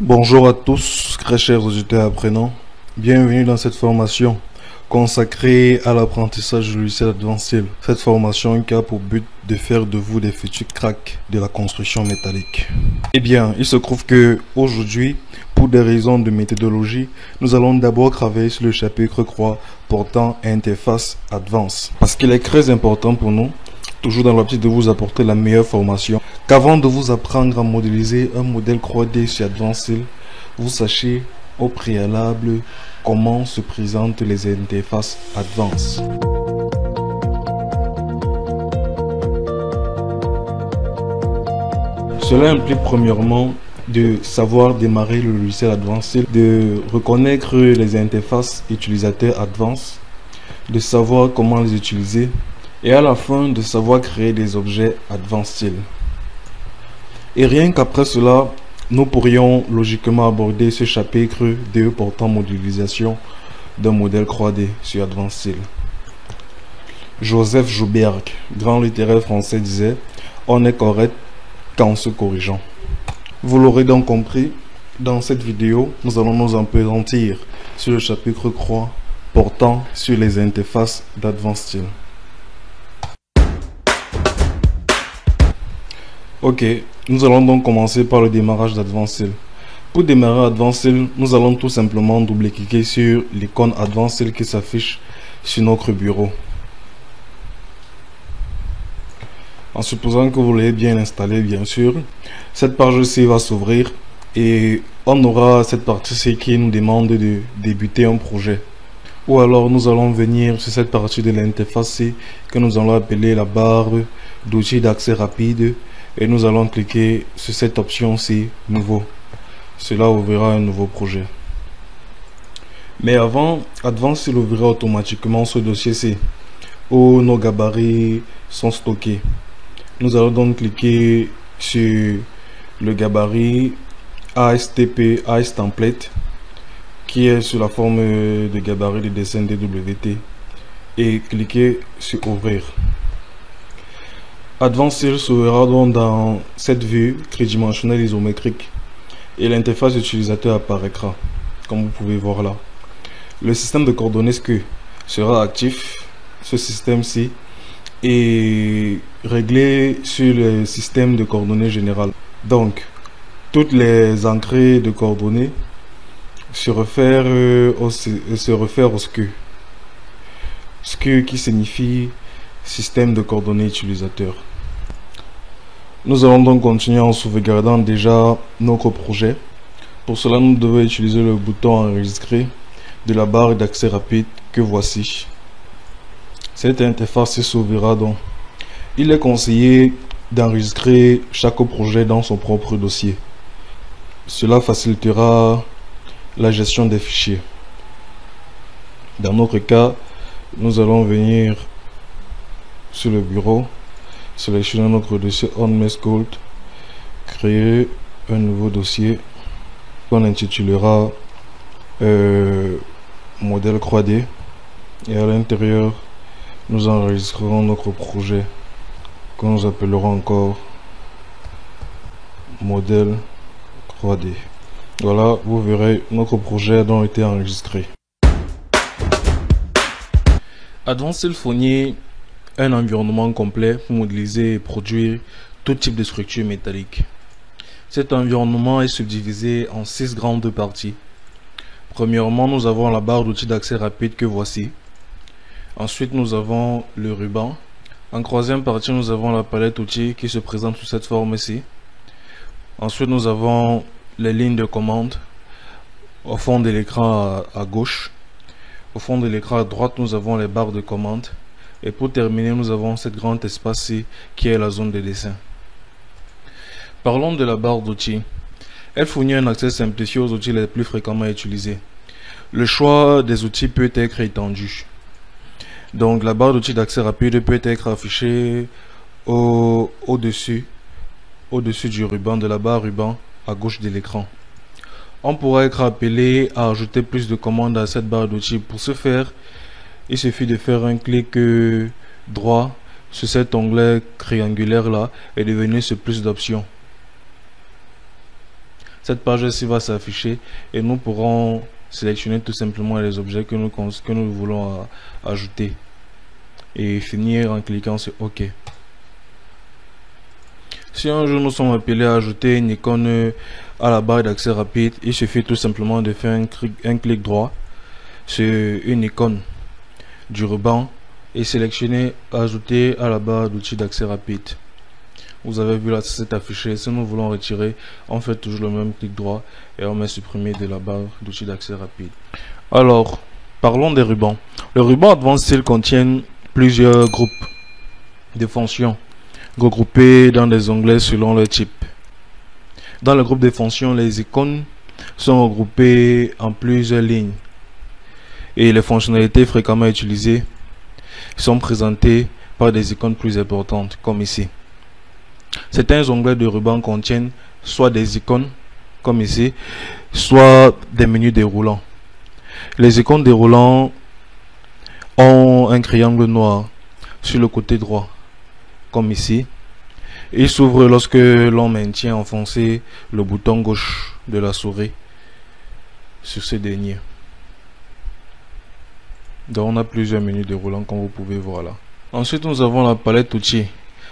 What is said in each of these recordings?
Bonjour à tous, très chers auditeurs apprenants. Bienvenue dans cette formation consacrée à l'apprentissage du logiciel Advanced. Cette formation qui a pour but de faire de vous des futurs cracks de la construction métallique. Eh bien, il se trouve que aujourd'hui, pour des raisons de méthodologie, nous allons d'abord travailler sur le chapitre 3 portant interface Advanced. Parce qu'il est très important pour nous, toujours dans l'optique de vous apporter la meilleure formation, qu'avant de vous apprendre à modéliser un modèle 3D sur Advanced, vous sachiez au préalable comment se présentent les interfaces Advanced. Cela implique premièrement de savoir démarrer le logiciel Advanced, de reconnaître les interfaces utilisateurs Advanced, de savoir comment les utiliser et à la fin de savoir créer des objets Advanced. Et rien qu'après cela, nous pourrions logiquement aborder ce chapitre 2 portant modélisation d'un modèle 3D sur Advanced. Joseph Joubert, grand littéraire français, disait « On est correct qu'en se corrigeant ». Vous l'aurez donc compris, dans cette vidéo, nous allons nous appesantir sur le chapitre 3 portant sur les interfaces d'Advanced. Ok, nous allons donc commencer par le démarrage d'Advanced. Pour démarrer Advanced, nous allons tout simplement double-cliquer sur l'icône Advanced qui s'affiche sur notre bureau. En supposant que vous l'ayez bien installé, bien sûr, cette page-ci va s'ouvrir et on aura cette partie-ci qui nous demande de débuter un projet. Ou alors nous allons venir sur cette partie de l'interface que nous allons appeler la barre d'outils d'accès rapide. Et nous allons cliquer sur cette option-ci, nouveau. Cela ouvrira un nouveau projet. Mais avant, Advanced ouvrira automatiquement ce dossier-ci, où nos gabarits sont stockés. Nous allons donc cliquer sur le gabarit ASTP, AS Template, qui est sous la forme de gabarit de dessin DWT, et cliquer sur Ouvrir. Advanced s'ouvrira donc dans cette vue tridimensionnelle isométrique et l'interface utilisateur apparaîtra, comme vous pouvez voir là. Le système de coordonnées SKU sera actif, ce système-ci, est réglé sur le système de coordonnées général. Donc, toutes les entrées de coordonnées se réfèrent au SKU. SKU qui signifie système de coordonnées utilisateur. Nous allons donc continuer en sauvegardant déjà notre projet. Pour cela, nous devons utiliser le bouton enregistrer de la barre d'accès rapide que voici. Cette interface s'ouvrira donc. Il est conseillé d'enregistrer chaque projet dans son propre dossier. Cela facilitera la gestion des fichiers. Dans notre cas, nous allons venir sur le bureau, sélectionner notre dossier OnMess Gold, créer un nouveau dossier qu'on intitulera modèle 3D et à l'intérieur nous enregistrerons notre projet que nous appellerons encore modèle 3D. Voilà, vous verrez notre projet a donc été enregistré. Advanced fournit un environnement complet pour modéliser et produire tout type de structure métallique. Cet environnement est subdivisé en 6 grandes parties. Premièrement, nous avons la barre d'outils d'accès rapide que voici. Ensuite, nous avons le ruban. En troisième partie, nous avons la palette outils qui se présente sous cette forme-ci. Ensuite, nous avons les lignes de commande au fond de l'écran à gauche. Au fond de l'écran à droite, nous avons les barres de commande. Et pour terminer, nous avons cette grande espace-ci qui est la zone de dessin. Parlons de la barre d'outils. Elle fournit un accès simplifié aux outils les plus fréquemment utilisés. Le choix des outils peut être étendu. Donc la barre d'outils d'accès rapide peut être affichée au-dessus du ruban, de la barre ruban à gauche de l'écran. On pourra être appelé à ajouter plus de commandes à cette barre d'outils. Pour ce faire, il suffit de faire un clic droit sur cet onglet triangulaire là et de venir sur plus d'options. Cette page-ci va s'afficher et nous pourrons sélectionner tout simplement les objets que nous voulons ajouter et finir en cliquant sur OK. Si un jour nous sommes appelés à ajouter une icône à la barre d'accès rapide, il suffit tout simplement de faire un clic droit sur une icône du ruban et sélectionner ajouter à la barre d'outils d'accès rapide. Vous avez vu là, c'est affiché. Si nous voulons retirer, on fait toujours le même clic droit et on met supprimer de la barre d'outils d'accès rapide. Alors, parlons des rubans. Le ruban Advanced Style contient plusieurs groupes de fonctions regroupées dans des onglets selon leur type. Dans le groupe de fonctions, les icônes sont regroupées en plusieurs lignes et les fonctionnalités fréquemment utilisées sont présentées par des icônes plus importantes, comme ici. Certains onglets de ruban contiennent soit des icônes, comme ici, soit des menus déroulants. Les icônes déroulants ont un triangle noir sur le côté droit, comme ici. Ils s'ouvrent lorsque l'on maintient enfoncé le bouton gauche de la souris sur ce dernier. Donc on a plusieurs menus déroulants comme vous pouvez voir là. Ensuite nous avons la palette outils.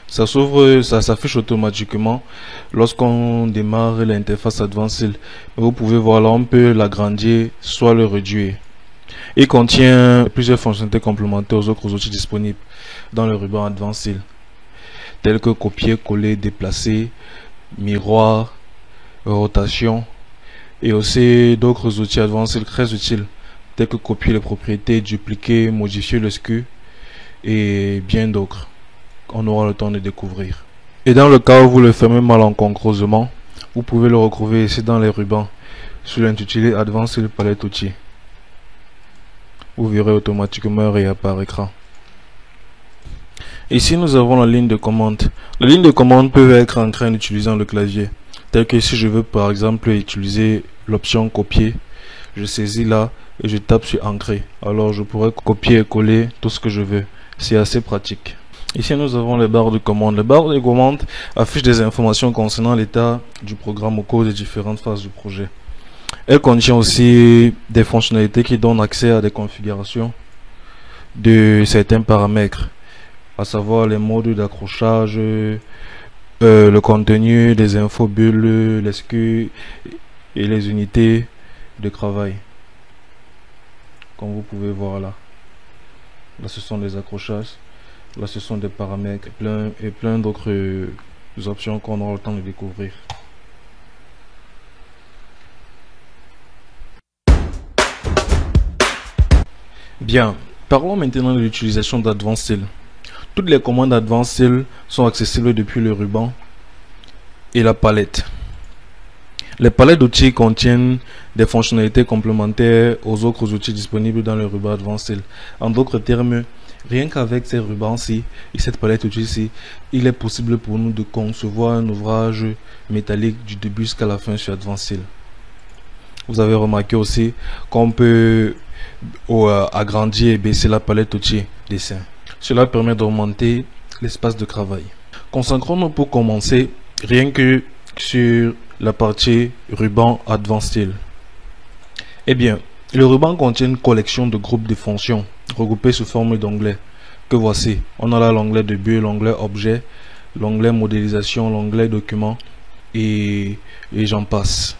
Ça s'ouvre, ça s'affiche automatiquement lorsqu'on démarre l'interface Advanced Style. Vous pouvez voir là, on peut l'agrandir, soit le réduire. Il contient plusieurs fonctionnalités complémentaires aux autres outils disponibles dans le ruban Advanced Style, tels que copier, coller, déplacer, miroir, rotation, et aussi d'autres outils Advanced Style très utiles, tels que copier les propriétés, dupliquer, modifier le SKU et bien d'autres. On aura le temps de découvrir. Et dans le cas où vous le fermez malencontreusement, vous pouvez le retrouver ici dans les rubans sous l'intitulé Advanced Style Palette Outils. Vous verrez automatiquement réapparaître. Ici nous avons la ligne de commande. La ligne de commande peut être ancrée en utilisant le clavier. Tel que si je veux par exemple utiliser l'option copier, je saisis là et je tape sur ancrer. Alors je pourrais copier et coller tout ce que je veux. C'est assez pratique. Ici nous avons les barres de commande. Les barres de commande affichent des informations concernant l'état du programme au cours des différentes phases du projet. Elle contient aussi des fonctionnalités qui donnent accès à des configurations de certains paramètres, à savoir les modes d'accrochage, le contenu, des infos bulles, les SKU et les unités de travail. Comme vous pouvez voir là. Là ce sont des accrochages. Là ce sont des paramètres et plein d'autres options qu'on aura le temps de découvrir. Bien, parlons maintenant de l'utilisation d'Advanced Style. Toutes les commandes Advanced Style sont accessibles depuis le ruban et la palette. Les palettes d'outils contiennent des fonctionnalités complémentaires aux autres outils disponibles dans le ruban Advanced Style. En d'autres termes, rien qu'avec ces rubans-ci et cette palette d'outils-ci, il est possible pour nous de concevoir un ouvrage métallique du début jusqu'à la fin sur Advanced Style. Vous avez remarqué aussi qu'on peut agrandir et baisser la palette d'outils dessin. Cela permet d'augmenter l'espace de travail. Concentrons-nous pour commencer rien que sur la partie ruban Advanced Style. Eh bien, le ruban contient une collection de groupes de fonctions regroupés sous forme d'onglets que voici. On a là l'onglet début, l'onglet objet, l'onglet modélisation, l'onglet document et j'en passe.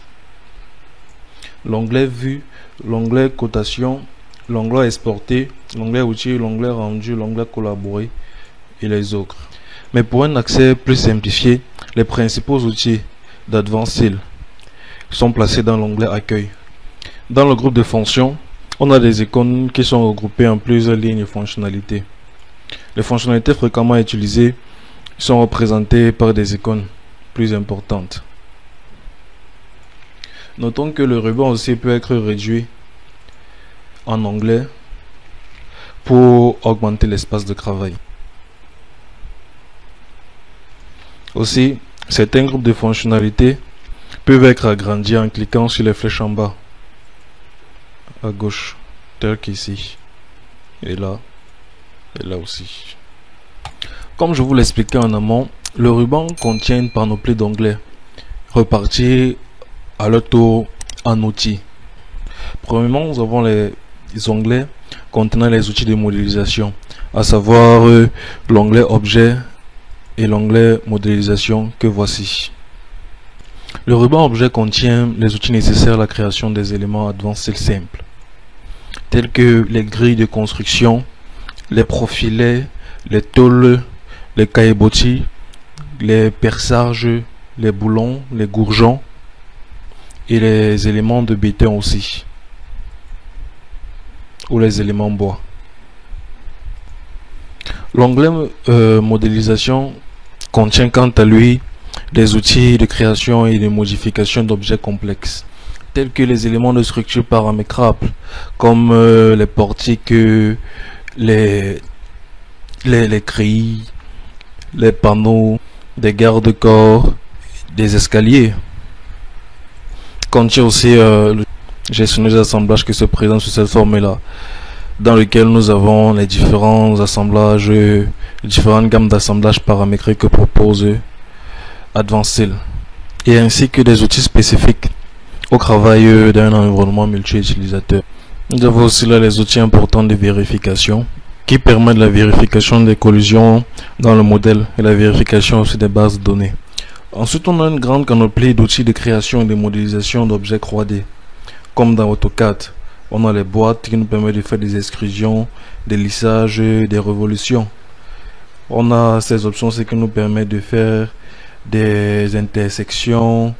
L'onglet vue, l'onglet cotation, l'onglet exporté, l'onglet outils, l'onglet rendu, l'onglet collaboré et les autres. Mais pour un accès plus simplifié, les principaux outils d'Advanced Style sont placés dans l'onglet accueil. Dans le groupe de fonctions, on a des icônes qui sont regroupées en plusieurs lignes de fonctionnalités. Les fonctionnalités fréquemment utilisées sont représentées par des icônes plus importantes. Notons que le ruban aussi peut être réduit en onglet pour augmenter l'espace de travail. Aussi, certains groupes de fonctionnalités peuvent être agrandis en cliquant sur les flèches en bas à gauche, tel qu'ici, et là aussi. Comme je vous l'expliquais en amont, le ruban contient une panoplie d'onglets repartis à leur tour en outils. Premièrement, nous avons les onglets contenant les outils de modélisation, à savoir l'onglet objet et l'onglet modélisation que voici. Le ruban objet contient les outils nécessaires à la création des éléments advancés simples, tels que les grilles de construction, les profilets, les tôles, les caillebotis, les perçages, les boulons, les gourjons et les éléments de béton aussi, ou les éléments bois. L'onglet modélisation contient quant à lui des outils de création et de modification d'objets complexes, tels que les éléments de structure paramétrables, comme les portiques, les grilles, les panneaux, des garde-corps, des escaliers. Contient aussi le gestionnaire d'assemblage qui se présente sous cette forme-là, dans lequel nous avons les différents assemblages, les différentes gammes d'assemblage paramétriques que propose Advanced, et ainsi que des outils spécifiques au travail d'un environnement multi-utilisateur. Nous avons aussi là les outils importants de vérification qui permettent la vérification des collisions dans le modèle et la vérification aussi des bases de données. Ensuite, on a une grande panoplie d'outils de création et de modélisation d'objets 3D. Comme dans AutoCAD, on a les boîtes qui nous permettent de faire des extrusions, des lissages, des révolutions. On a ces options qui nous permettent de faire des intersections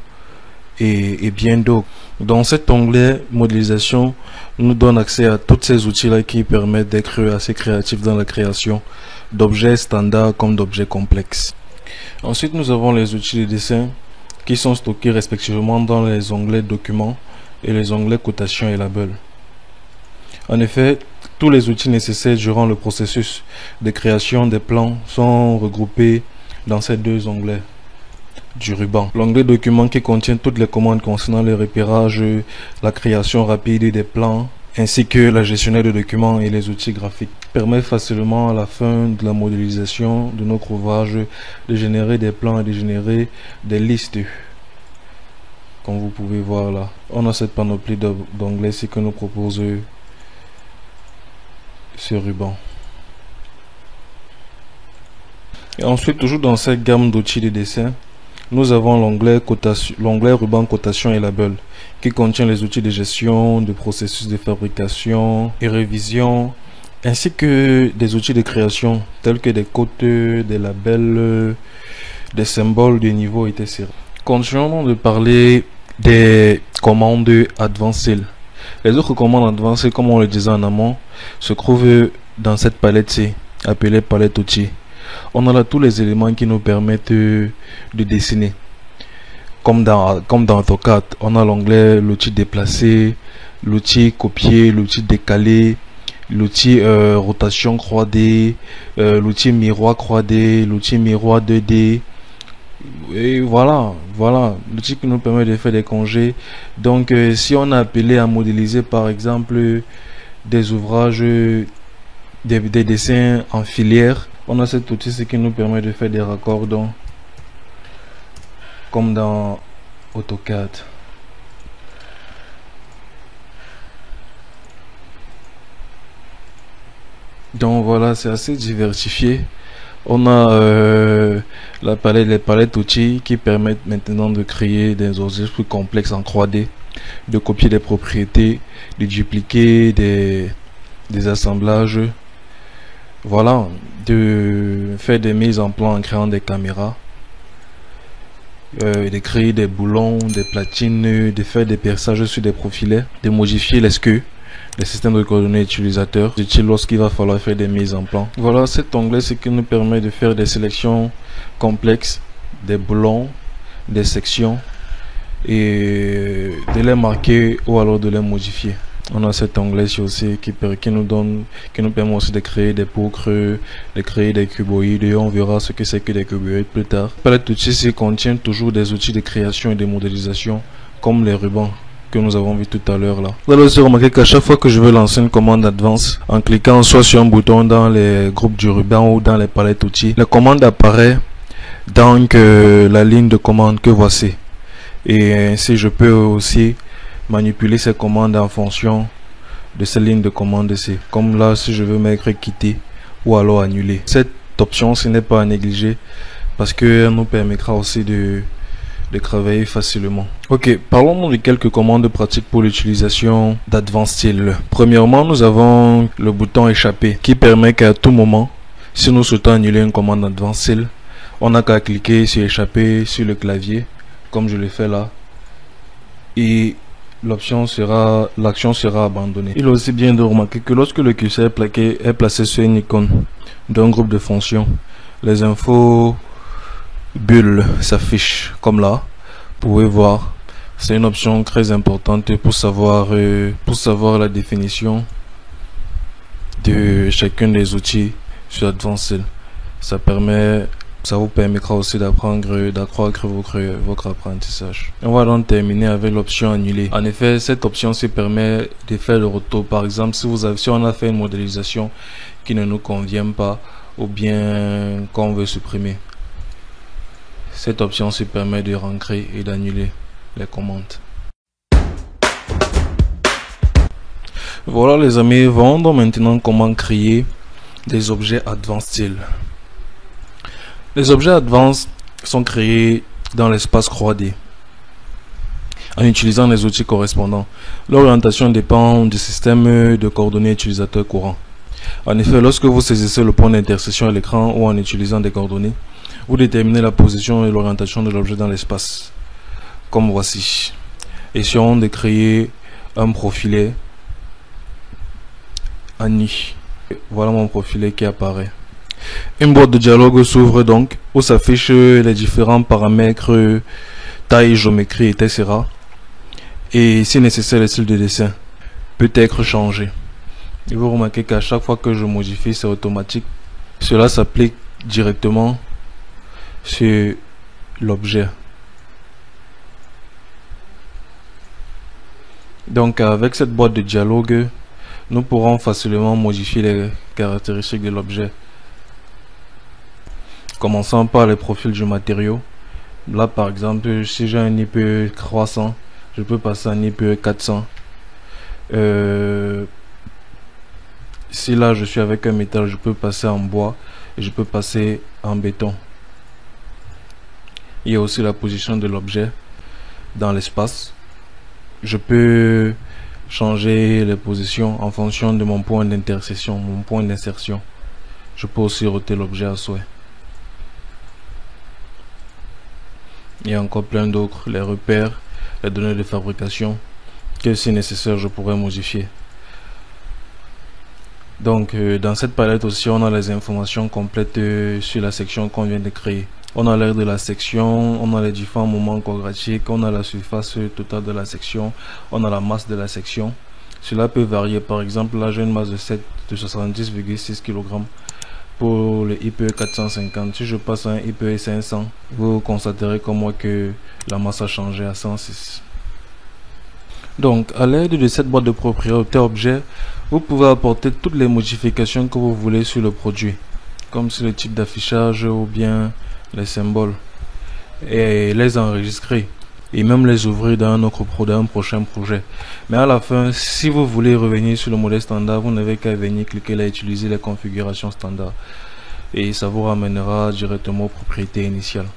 et bien d'autres. Dans cet onglet modélisation, nous donne accès à tous ces outils-là qui permettent d'être assez créatifs dans la création d'objets standards comme d'objets complexes. Ensuite, nous avons les outils de dessin qui sont stockés respectivement dans les onglets documents et les onglets cotation et label. En effet, tous les outils nécessaires durant le processus de création des plans sont regroupés dans ces deux onglets du ruban. L'onglet document qui contient toutes les commandes concernant le repérage, la création rapide des plans, ainsi que la gestionnaire de documents et les outils graphiques, permet facilement à la fin de la modélisation de notre ouvrage de générer des plans et de générer des listes. Comme vous pouvez voir là, on a cette panoplie d'onglets que nous propose ce ruban. Et ensuite, toujours dans cette gamme d'outils de dessin, nous avons l'onglet ruban cotation et label qui contient les outils de gestion, de processus de fabrication et révision, ainsi que des outils de création tels que des codes, des labels, des symboles de niveau, etc. Continuons de parler des commandes Advanced. Les autres commandes Advanced, comme on le disait en amont, se trouvent dans cette palette-ci, appelée palette outils. On a là tous les éléments qui nous permettent de dessiner. Comme dans AutoCAD, on a l'onglet l'outil déplacer, l'outil copier, l'outil décaler, l'outil rotation 3D, l'outil miroir 3D, l'outil miroir 2D. Et voilà, l'outil qui nous permet de faire des congés. Donc si on a appelé à modéliser par exemple des ouvrages, des dessins en filière, on a cet outil qui nous permet de faire des raccordons comme dans AutoCAD. Donc voilà, c'est assez diversifié. On a les palettes outils qui permettent maintenant de créer des objets plus complexes en 3D, de copier des propriétés, de dupliquer des assemblages. Voilà, de faire des mises en plan en créant des caméras, de créer des boulons, des platines, de faire des perçages sur des profilets, de modifier les SKU, les systèmes de coordonnées utilisateurs, utile lorsqu'il va falloir faire des mises en plan. Voilà, cet onglet c'est qui nous permet de faire des sélections complexes, des boulons, des sections et de les marquer ou alors de les modifier. On a cet onglet ici aussi qui nous permet aussi de créer des pots creux, de créer des cuboïdes, et on verra ce que c'est que des cuboïdes plus tard. La palette d'outils ici contient toujours des outils de création et de modélisation comme les rubans que nous avons vu tout à l'heure là. Vous allez aussi remarquer qu'à chaque fois que je veux lancer une commande Advance, en cliquant soit sur un bouton dans les groupes du ruban ou dans les palettes outils, la commande apparaît dans la ligne de commande que voici. Et ainsi je peux aussi manipuler ces commandes en fonction de ces lignes de commande ici. Comme là, si je veux mettre quitter ou alors annuler. Cette option, ce n'est pas à négliger parce qu'elle nous permettra aussi de travailler facilement. Ok, parlons de quelques commandes pratiques pour l'utilisation d'Advanced Style. Premièrement, nous avons le bouton échapper qui permet qu'à tout moment, si nous souhaitons annuler une commande Advanced Style, on n'a qu'à cliquer sur échapper sur le clavier, comme je le fais là, et l'action sera abandonnée. Il est aussi bien de remarquer que lorsque le curseur est placé sur une icône d'un groupe de fonctions, les infos bulles s'affichent comme là. Vous pouvez voir, c'est une option très importante pour savoir la définition de chacun des outils sur Advanced. Ça vous permettra aussi d'accroître votre apprentissage. On va donc terminer avec l'option annuler. En effet, cette option se permet de faire le retour. Par exemple, si on a fait une modélisation qui ne nous convient pas ou bien qu'on veut supprimer, cette option se permet de rentrer et d'annuler les commandes. Voilà les amis, voyons donc maintenant comment créer des objets Advanced Style. Les objets Advanced sont créés dans l'espace 3D en utilisant les outils correspondants. L'orientation dépend du système de coordonnées utilisateur courant. En effet, lorsque vous saisissez le point d'intersection à l'écran ou en utilisant des coordonnées, vous déterminez la position et l'orientation de l'objet dans l'espace, comme voici. Essayons de créer un profilet en nid. Voilà mon profilet qui apparaît. Une boîte de dialogue s'ouvre donc, où s'affichent les différents paramètres, taille, géométrie, etc. Et si nécessaire, le style de dessin peut être changé. Et vous remarquez qu'à chaque fois que je modifie, c'est automatique. Cela s'applique directement sur l'objet. Donc avec cette boîte de dialogue, nous pourrons facilement modifier les caractéristiques de l'objet. Commençons par les profils du matériau. Là par exemple, si j'ai un IPE 300, je peux passer à un IPE 400. Si là je suis avec un métal, je peux passer en bois et je peux passer en béton. Il y a aussi la position de l'objet dans l'espace. Je peux changer les positions en fonction de mon point d'intersection, mon point d'insertion. Je peux aussi roter l'objet à souhait. Il y a encore plein d'autres, les repères, les données de fabrication, que si nécessaire je pourrais modifier. Donc dans cette palette aussi on a les informations complètes sur la section qu'on vient de créer. On a l'aire de la section, on a les différents moments quadratiques, on a la surface totale de la section, on a la masse de la section. Cela peut varier. Par exemple là j'ai une masse de 70,6 kg pour le IPE 450. Si je passe à un IPE 500, vous constaterez comme moi que la masse a changé à 106. Donc à l'aide de cette boîte de propriété objet, vous pouvez apporter toutes les modifications que vous voulez sur le produit, comme sur le type d'affichage ou bien les symboles, et les enregistrer et même les ouvrir dans un prochain projet. Mais à la fin, si vous voulez revenir sur le modèle standard, vous n'avez qu'à venir cliquer là, utiliser les configurations standards et ça vous ramènera directement aux propriétés initiales.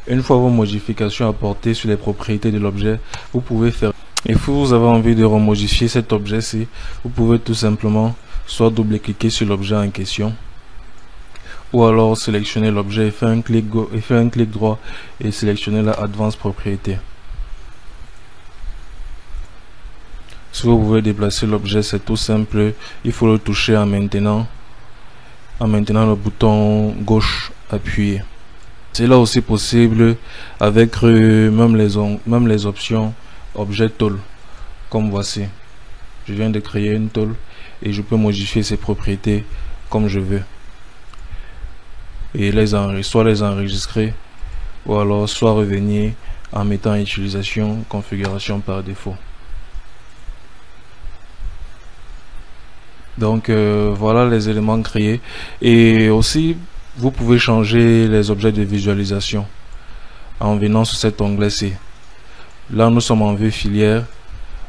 Une fois vos modifications apportées sur les propriétés de l'objet, vous pouvez faire, et si vous avez envie de remodifier cet objet-ci, vous pouvez tout simplement soit double-cliquer sur l'objet en question, ou alors sélectionner l'objet et faire un clic droit et sélectionner la Advanced Propriété. Si vous voulez déplacer l'objet, c'est tout simple, il faut le toucher en maintenant le bouton gauche appuyé. C'est là aussi possible avec même les options objet tôle, comme voici. Je viens de créer une tôle et je peux modifier ses propriétés comme je veux et soit les enregistrer ou alors soit revenir en mettant utilisation configuration par défaut. Donc voilà les éléments créés, et aussi vous pouvez changer les objets de visualisation. en venant sur cet onglet-ci. Là, nous sommes en vue filière.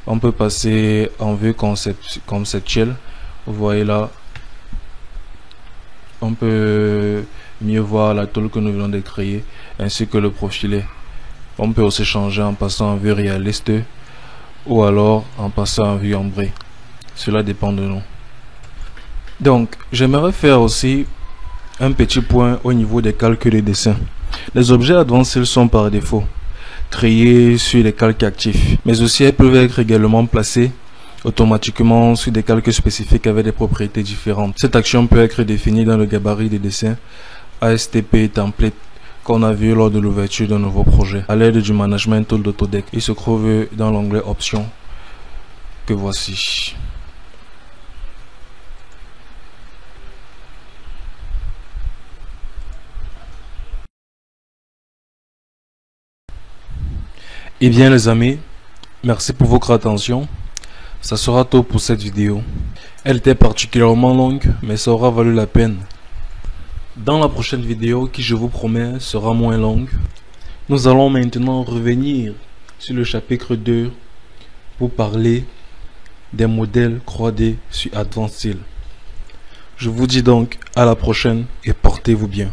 On peut passer en vue conceptuelle. Vous voyez là, on peut mieux voir la tôle que nous venons de créer ainsi que le profilé. On peut aussi changer en passant en vue réaliste ou alors en passant en vue ombrée. Cela dépend de nous. Donc, j'aimerais faire aussi un petit point au niveau des calculs de dessin. Les objets advancés sont par défaut créés sur les calques actifs, mais aussi elles peuvent être également placées automatiquement sur des calques spécifiques avec des propriétés différentes. Cette action peut être définie dans le gabarit des dessins ASTP template qu'on a vu lors de l'ouverture d'un nouveau projet à l'aide du management tool d'Autodesk. Il se trouve dans l'onglet options que voici. Et bien les amis, merci pour votre attention. Ça sera tout pour cette vidéo. Elle était particulièrement longue, mais ça aura valu la peine. Dans la prochaine vidéo, qui je vous promets sera moins longue, nous allons maintenant revenir sur le chapitre 2 pour parler des modèles 3D sur Advanced Style. Je vous dis donc à la prochaine et portez-vous bien.